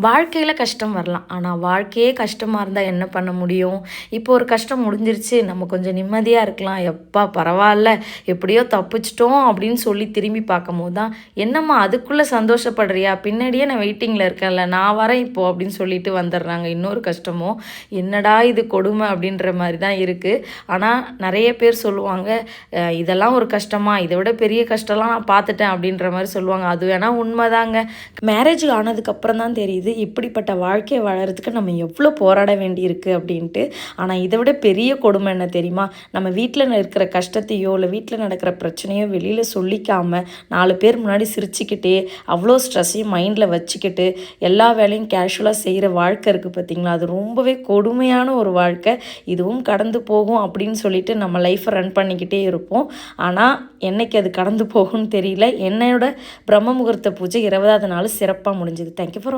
வாழ்க்கையில் கஷ்டம் வரலாம். ஆனால் வாழ்க்கையே கஷ்டமாக இருந்தால் என்ன பண்ண முடியும்? இப்போ ஒரு கஷ்டம் முடிஞ்சிருச்சு. நம்ம கொஞ்சம் நிம்மதியாக இருக்கலாம். எப்பா பரவால்ல, எப்படியோ தப்பிச்சிட்டோம் அப்படின்னு சொல்லி திரும்பி பார்க்கும்போது தான், என்னம்மா அதுக்குள்ளே சந்தோஷப்படுறியா? பின்னாடியே நான் வெயிட்டிங்கில் இருக்கேன்ல, நான் வரேன் இப்போ அப்படின்னு சொல்லிட்டு வந்துடுறாங்க. இன்னொரு கஷ்டமும், என்னடா இது கொடுமை அப்படின்ற மாதிரி தான் இருக்குது. ஆனால் நிறைய பேர் சொல்லுவாங்க, இதெல்லாம் ஒரு கஷ்டமா? இதை விட பெரிய கஷ்டம்லாம் நான் பார்த்துட்டேன் அப்படின்ற மாதிரி சொல்லுவாங்க. அது வேணால் உண்மைதாங்க. மேரேஜ் ஆனதுக்கப்புறம் தான் தெரியுது இப்படிப்பட்ட வாழ்க்கையை வாழறதுக்கு நம்ம எவ்வளோ போராட வேண்டியிருக்கு அப்படின்ட்டு. ஆனால் இதை விட பெரிய கொடுமை என்ன தெரியுமா? நம்ம வீட்டில் இருக்கிற கஷ்டத்தையோ இல்லை வீட்டில் நடக்கிற பிரச்சனையோ வெளியில் சொல்லிக்காமல் 4 பேர் முன்னாடி சிரிச்சுக்கிட்டே அவ்வளோ ஸ்ட்ரெஸ்ஸையும் மைண்டில் வச்சுக்கிட்டு எல்லா வேலையும் கேஷுவலாக செய்கிற வாழ்க்கை இருக்குது பார்த்திங்களா? அது ரொம்பவே கொடுமையான ஒரு வாழ்க்கை. இதுவும் கடந்து போகும் அப்படின்னு சொல்லிட்டு நம்ம லைஃப்பை ரன் பண்ணிக்கிட்டே இருப்போம். ஆனால் என்னைக்கு அது கடந்து போகும்னு தெரியல. என்னோட பிரம்ம முகூர்த்த பூஜை 20வது நாள் சிறப்பாக முடிஞ்சுது. Thank you for